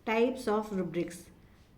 Types of rubrics.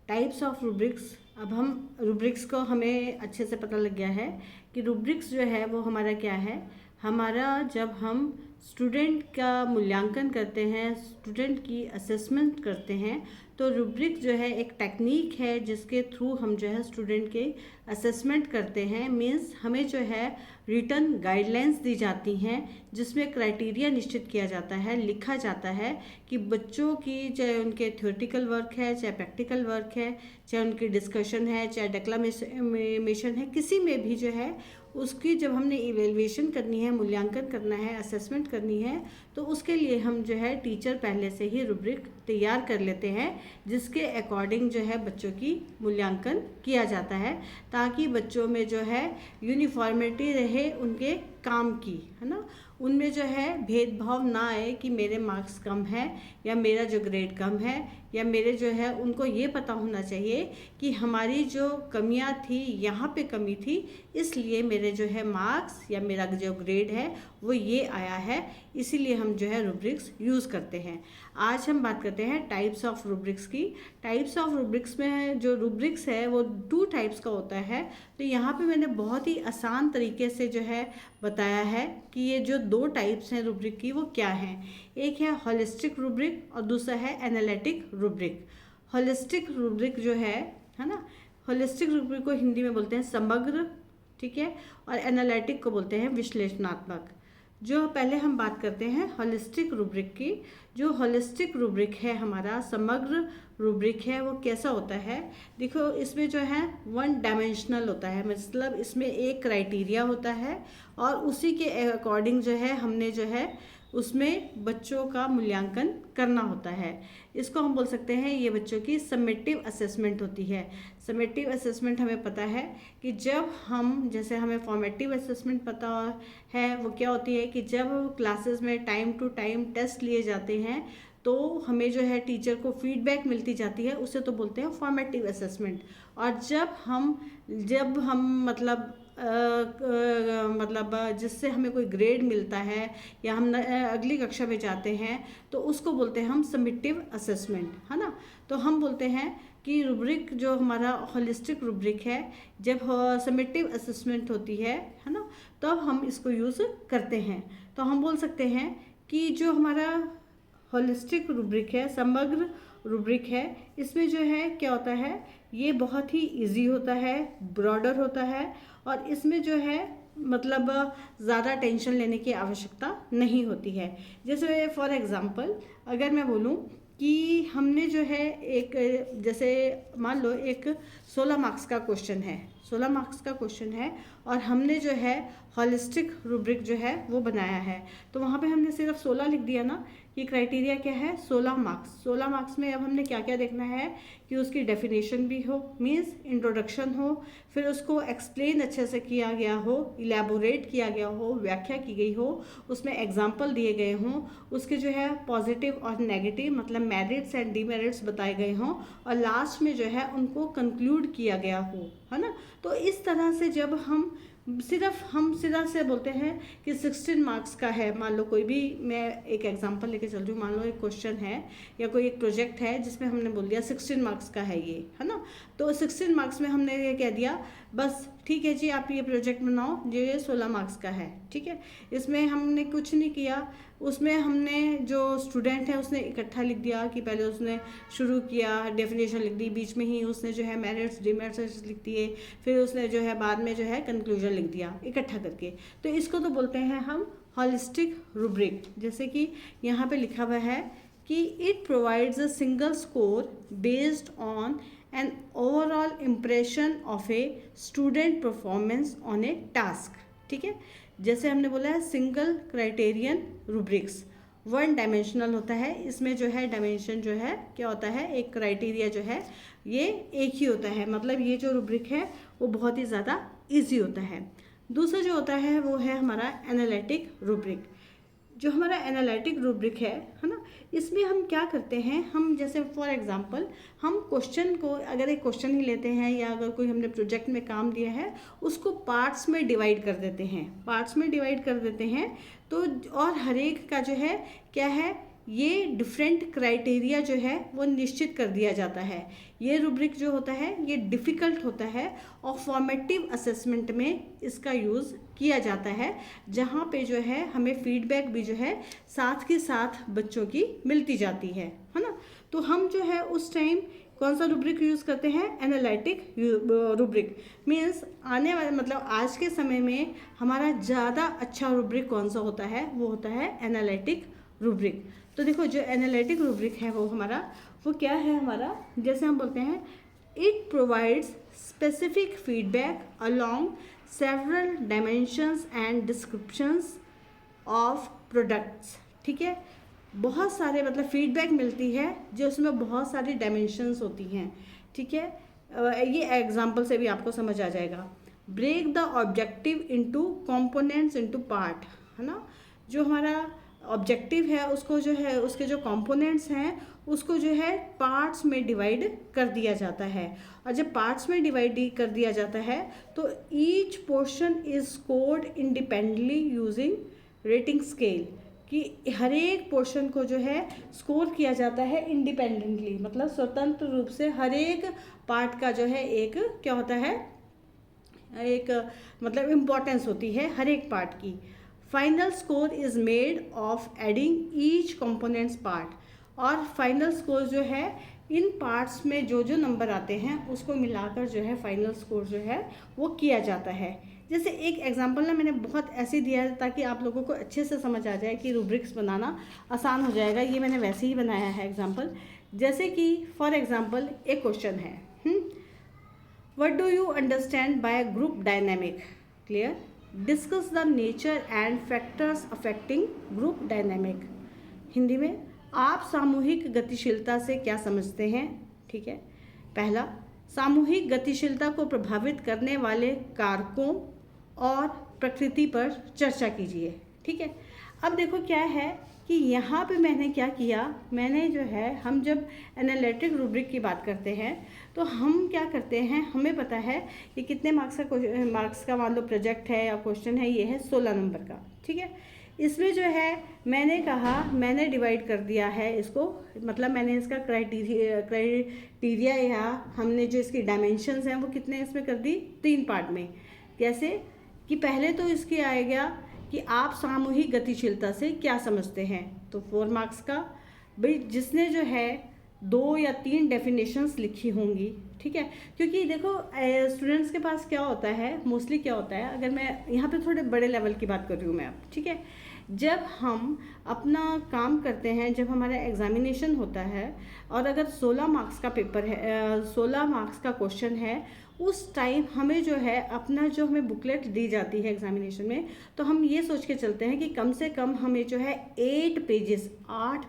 Types of rubrics, अब हम rubrics को हमें अच्छे से पता लग गया है कि रूब्रिक्स जो है वो हमारा क्या है। हमारा जब हम स्टूडेंट का मूल्यांकन करते हैं, स्टूडेंट की असेसमेंट करते हैं, तो रूब्रिक जो है एक टेक्निक है जिसके थ्रू हम जो है स्टूडेंट के असेसमेंट करते हैं। मीन्स हमें जो है रिटन गाइडलाइंस दी जाती हैं जिसमें क्राइटेरिया निश्चित किया जाता है, लिखा जाता है कि बच्चों की चाहे उनके थ्योरेटिकल वर्क है, चाहे प्रैक्टिकल वर्क है, चाहे उनकी डिस्कशन है, चाहे डेक्लामेशन है, किसी में भी जो है उसकी जब हमने इवेल्युएशन करनी है, मूल्यांकन करना है, असेसमेंट करनी है, तो उसके लिए हम जो है टीचर पहले से ही रूब्रिक तैयार कर लेते हैं जिसके अकॉर्डिंग जो है बच्चों की मूल्यांकन किया जाता है, ताकि बच्चों में जो है यूनिफॉर्मिटी रहे उनके काम की, है ना। उनमें जो है भेदभाव ना आए कि मेरे मार्क्स कम हैं या मेरा जो ग्रेड कम है, या मेरे जो है उनको ये पता होना चाहिए कि हमारी जो कमियां थी यहाँ पे कमी थी, इसलिए मेरे जो है मार्क्स या मेरा जो ग्रेड है वो ये आया है, इसीलिए हम जो है रूब्रिक्स यूज़ करते हैं। आज हम बात करते हैं टाइप्स ऑफ रूब्रिक्स की। टाइप्स ऑफ रूब्रिक्स में जो रूब्रिक्स है वो 2 टाइप्स का होता है। तो यहाँ पे मैंने बहुत ही आसान तरीके से जो है बताया है कि ये जो 2 टाइप्स हैं रूब्रिक की वो क्या हैं। एक है होलिस्टिक रूब्रिक और दूसरा है एनालिटिक रूब्रिक। होलिस्टिक रूब्रिक जो है ना, होलिस्टिक रूब्रिक को हिंदी में बोलते हैं समग्र, ठीक है, और एनालिटिक को बोलते हैं विश्लेषणात्मक। जो पहले हम बात करते हैं होलिस्टिक रूब्रिक की। जो होलिस्टिक रूब्रिक है हमारा समग्र रूब्रिक है, वो कैसा होता है, देखो इसमें जो है 1 डायमेंशनल होता है, मतलब इसमें एक क्राइटेरिया होता है और उसी के अकॉर्डिंग जो है हमने जो है उसमें बच्चों का मूल्यांकन करना होता है। इसको हम बोल सकते हैं ये बच्चों की समेटिव असेसमेंट होती है। समेटिव असेसमेंट हमें पता है कि जब हम, जैसे हमें फॉर्मेटिव असेसमेंट पता है, वो क्या होती है कि जब क्लासेस में टाइम टू टाइम टेस्ट लिए जाते हैं तो हमें जो है टीचर को फीडबैक मिलती जाती है, उसे तो बोलते हैं फॉर्मेटिव असेसमेंट। और जब हम मतलब जिससे हमें कोई ग्रेड मिलता है या हम अगली कक्षा में जाते हैं तो उसको बोलते हैं हम समेटिव असेसमेंट, है ना। तो हम बोलते हैं कि रूब्रिक जो हमारा होलिस्टिक रूब्रिक है, जब समेटिव असेसमेंट होती है ना, तब हम इसको यूज़ करते हैं। तो हम बोल सकते हैं कि जो हमारा होलिस्टिक रूब्रिक है, समग्र रूब्रिक है, इसमें जो है क्या होता है, ये बहुत ही इजी होता है, ब्रॉडर होता है, और इसमें जो है मतलब ज़्यादा टेंशन लेने की आवश्यकता नहीं होती है। जैसे फॉर एग्ज़ाम्पल अगर मैं बोलूँ कि हमने जो है एक, जैसे मान लो एक 16 मार्क्स का क्वेश्चन है, 16 मार्क्स का क्वेश्चन है और हमने जो है होलिस्टिक रूब्रिक जो है वो बनाया है, तो वहाँ पे हमने सिर्फ 16 लिख दिया ना, कि क्राइटेरिया क्या है 16 मार्क्स। 16 मार्क्स में अब हमने क्या क्या देखना है कि उसकी डेफिनेशन भी हो, मीन्स इंट्रोडक्शन हो, फिर उसको एक्सप्लेन अच्छे से किया गया हो, इलेबोरेट किया गया हो, व्याख्या की गई हो, उसमें एग्जाम्पल दिए गए हों, उसके जो है पॉजिटिव और नेगेटिव मतलब मेरिट्स एंड डीमेरिट्स बताए गए हों, और लास्ट में जो है उनको कंक्लूड किया गया हो, है ना। तो इस तरह से जब हम सीधा से बोलते हैं कि 16 मार्क्स का है, मान लो कोई भी, मैं एक एग्जांपल लेके चल रही हूँ, मान लो एक क्वेश्चन है या कोई एक प्रोजेक्ट है जिसमें हमने बोल दिया 16 मार्क्स का है ये, है ना। तो 16 मार्क्स में हमने ये कह दिया बस ठीक है जी आप ये प्रोजेक्ट बनाओ जो ये 16 मार्क्स का है, ठीक है। इसमें हमने कुछ नहीं किया, उसमें हमने जो स्टूडेंट है उसने इकट्ठा लिख दिया कि पहले उसने शुरू किया, डेफिनेशन लिख दी, बीच में ही उसने जो है मेरिट्स डीमेरिट्स लिख दिए, फिर उसने जो है बाद में जो है कंक्लूजन लिख दिया इकट्ठा करके। तो इसको तो बोलते हैं हम होलिस्टिक रूब्रिक। जैसे कि यहाँ पे लिखा हुआ है कि it provides a single score based on an overall impression of a student performance on A task, ठीक है। जैसे हमने बोला है सिंगल क्राइटेरियन रूब्रिक्स 1 डायमेंशनल होता है, इसमें जो है डायमेंशन जो है क्या होता है, एक क्राइटेरिया जो है ये एक ही होता है, मतलब ये जो रूब्रिक है वो बहुत ही ज़्यादा इजी होता है। दूसरा जो होता है वो है हमारा एनालिटिक रूब्रिक। जो हमारा एनालिटिक रूब्रिक है ना, इसमें हम क्या करते हैं, हम जैसे फॉर एग्जांपल हम क्वेश्चन को, अगर एक क्वेश्चन ही लेते हैं या अगर कोई हमने प्रोजेक्ट में काम दिया है उसको पार्ट्स में डिवाइड कर देते हैं, तो और हर एक का जो है क्या है ये डिफरेंट क्राइटेरिया जो है वो निश्चित कर दिया जाता है। ये रूब्रिक जो होता है ये डिफ़िकल्ट होता है और फॉर्मेटिव असेसमेंट में इसका यूज़ किया जाता है, जहाँ पे जो है हमें फीडबैक भी जो है साथ के साथ बच्चों की मिलती जाती है ना। तो हम जो है उस टाइम कौन सा रूब्रिक यूज़ करते हैं? Analytic rubric. मीन्स आने वाले मतलब आज के समय में हमारा ज़्यादा अच्छा रूब्रिक कौन सा होता है? वो होता है एनालिटिक रूब्रिक। तो देखो जो एनालिटिक रूब्रिक है वो क्या है हमारा? जैसे हम बोलते हैं it provides specific feedback along several dimensions and descriptions of products. ठीक है, बहुत सारे मतलब फीडबैक मिलती है जो उसमें बहुत सारी डायमेंशंस होती हैं। ठीक है, ये एग्जांपल से भी आपको समझ आ जाएगा। Break the objective into components into part, है ना। जो हमारा ऑब्जेक्टिव है उसको जो है उसके जो कंपोनेंट्स हैं उसको जो है पार्ट्स में डिवाइड कर दिया जाता है। और जब पार्ट्स में डिवाइड कर दिया जाता है तो each portion is scored independently using rating scale, कि हर एक पोर्शन को जो है स्कोर किया जाता है इंडिपेंडेंटली, मतलब स्वतंत्र रूप से हर एक पार्ट का जो है एक क्या होता है, एक मतलब इम्पोर्टेंस होती है हर एक पार्ट की। Final score is made of adding each components part, और फाइनल स्कोर जो है इन पार्ट्स में जो जो नंबर आते हैं उसको मिलाकर जो है फाइनल स्कोर जो है वो किया जाता है। जैसे एक एग्जांपल ना मैंने बहुत ऐसे दिया है ताकि आप लोगों को अच्छे से समझ आ जाए कि रूब्रिक्स बनाना आसान हो जाएगा। ये मैंने वैसे ही बनाया है एग्जांपल। जैसे कि फॉर एग्जांपल एक क्वेश्चन है, what do you understand by group dynamic? Clear? Discuss the nature and factors affecting group dynamic. Hindi में आप सामूहिक गतिशीलता से क्या समझते हैं? ठीक है, पहला, सामूहिक गतिशीलता को प्रभावित करने वाले कारकों और प्रकृति पर चर्चा कीजिए। ठीक है, अब देखो क्या है कि यहाँ पे मैंने क्या किया, मैंने जो है हम जब एनालिटिक रूब्रिक की बात करते हैं तो हम क्या करते हैं, हमें पता है कि कितने मार्क्स का मान लो प्रोजेक्ट है या क्वेश्चन है, ये है 16 नंबर का। ठीक है, इसमें जो है मैंने डिवाइड कर दिया है इसको, मतलब मैंने इसका क्राइटेरिया या हमने जो इसकी डायमेंशंस हैं वो कितने इसमें कर दी, 3 पार्ट में। कैसे कि पहले तो इसकी आएगा कि आप सामूहिक गतिशीलता से क्या समझते हैं, तो 4 मार्क्स का। भाई जिसने जो है 2 या 3 डेफिनेशंस लिखी होंगी, ठीक है, क्योंकि देखो स्टूडेंट्स के पास क्या होता है, मोस्टली क्या होता है, अगर मैं यहाँ पे थोड़े बड़े लेवल की बात कर रही हूँ मैं अब, ठीक है, जब हम अपना काम करते हैं, जब हमारा एग्जामिनेशन होता है और अगर 16 मार्क्स का पेपर है, 16 मार्क्स का क्वेश्चन है, उस टाइम हमें जो है अपना जो हमें बुकलेट दी जाती है एग्जामिनेशन में, तो हम ये सोच के चलते हैं कि कम से कम हमें जो है 8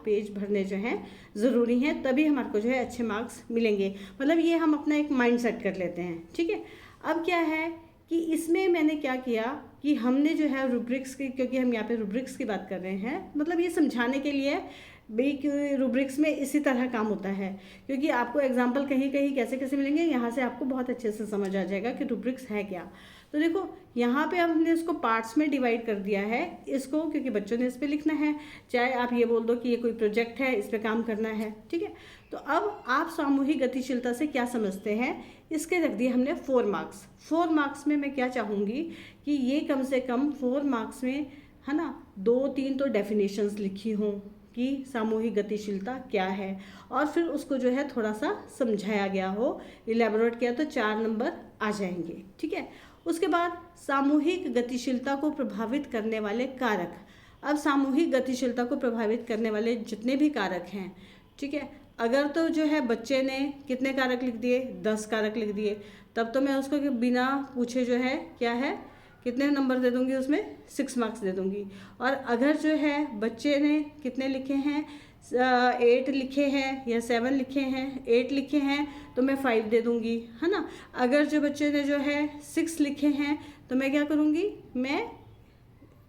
पेज भरने जो हैं ज़रूरी हैं, तभी हमारे को जो है अच्छे मार्क्स मिलेंगे। मतलब ये हम अपना एक माइंड सेट कर लेते हैं। ठीक है, अब क्या है कि इसमें मैंने क्या किया कि हमने जो है रूब्रिक्स की, क्योंकि हम यहाँ पे रूब्रिक्स की बात कर रहे हैं, मतलब ये समझाने के लिए भाई कि रूब्रिक्स में इसी तरह काम होता है, क्योंकि आपको एग्जांपल कहीं कहीं कैसे कैसे मिलेंगे, यहाँ से आपको बहुत अच्छे से समझ आ जाएगा कि रूब्रिक्स है क्या। तो देखो यहाँ पे हमने इसको पार्ट्स में डिवाइड कर दिया है इसको, क्योंकि बच्चों ने इस पर लिखना है, चाहे आप ये बोल दो कि ये कोई प्रोजेक्ट है, इस पर काम करना है। ठीक है, तो अब आप सामूहिक गतिशीलता से क्या समझते हैं, इसके रख दिए हमने 4 मार्क्स। 4 मार्क्स में मैं क्या चाहूँगी कि ये कम से कम 4 मार्क्स में, है ना, 2-3 तो डेफिनेशंस लिखी हों कि सामूहिक गतिशीलता क्या है, और फिर उसको जो है थोड़ा सा समझाया गया हो, इलेबोरेट किया, तो 4 नंबर आ जाएंगे। ठीक है, उसके बाद सामूहिक गतिशीलता को प्रभावित करने वाले कारक। अब सामूहिक गतिशीलता को प्रभावित करने वाले जितने भी कारक हैं, ठीक है, अगर तो जो है बच्चे ने कितने कारक लिख दिए, 10 कारक लिख दिए, तब तो मैं उसको बिना पूछे जो है क्या है, कितने नंबर दे दूंगी, उसमें 6 मार्क्स दे दूंगी। और अगर जो है बच्चे ने कितने लिखे हैं, 8 लिखे हैं या 7 लिखे हैं, 8 लिखे हैं, तो मैं 5 दे दूंगी, है ना। अगर जो बच्चे ने जो है 6 लिखे हैं तो मैं क्या करूँगी, मैं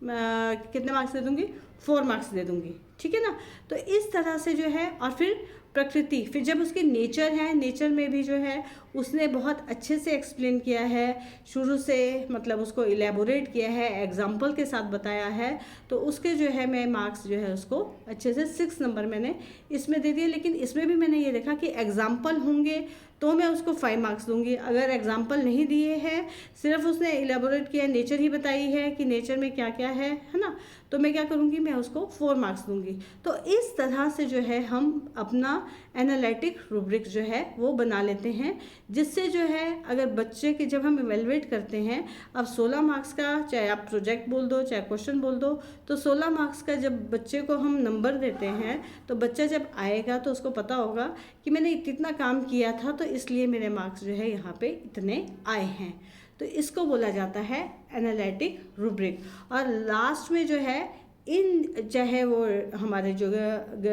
कितने मार्क्स दे दूंगी, 4 मार्क्स दे दूंगी। ठीक है ना, तो इस तरह से जो है, और फिर प्रकृति, फिर जब उसकी नेचर है, नेचर में भी जो है उसने बहुत अच्छे से एक्सप्लेन किया है, शुरू से मतलब उसको इलेबोरेट किया है, एग्जाम्पल के साथ बताया है, तो उसके जो है मैं मार्क्स जो है उसको अच्छे से 6 नंबर मैंने इसमें दे दिए। लेकिन इसमें भी मैंने ये देखा कि एग्जाम्पल होंगे तो मैं उसको 5 मार्क्स दूंगी। अगर एग्जाम्पल नहीं दिए हैं, सिर्फ उसने इलेबोरेट किया, नेचर ही बताई है कि नेचर में क्या क्या है ना, तो मैं क्या करूँगी, मैं उसको 4 मार्क्स दूंगी। तो इस तरह से जो है हम अपना एनालिटिक रूब्रिक जो है वो बना लेते हैं, जिससे जो है अगर बच्चे के जब हम इवेलुएट करते हैं, अब 16 मार्क्स का चाहे आप प्रोजेक्ट बोल दो चाहे क्वेश्चन बोल दो, तो 16 मार्क्स का जब बच्चे को हम नंबर देते हैं तो बच्चा जब आएगा तो उसको पता होगा कि मैंने कितना काम किया था, तो इसलिए मेरे मार्क्स जो है यहाँ पे इतने आए हैं। तो इसको बोला जाता है एनालिटिक रूब्रिक। और लास्ट में जो है इन चाहे वो हमारे जो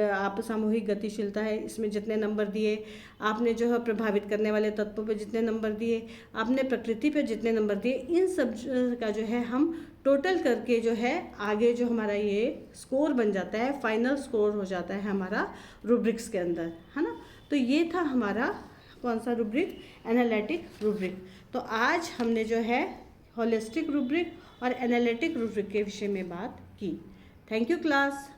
आप सामूहिक गतिशीलता है, इसमें जितने नंबर दिए आपने, जो है प्रभावित करने वाले तत्वों पे जितने नंबर दिए आपने, प्रकृति पे जितने नंबर दिए, इन सब का जो है हम टोटल करके जो है आगे जो हमारा ये स्कोर बन जाता है, फाइनल स्कोर हो जाता है हमारा रूब्रिक्स के अंदर, है ना। तो ये था हमारा कौन सा रूब्रिक, एनालिटिक रूब्रिक। तो आज हमने जो है होलिस्टिक रूब्रिक और एनालिटिक रूब्रिक के विषय में बात की। Thank you class.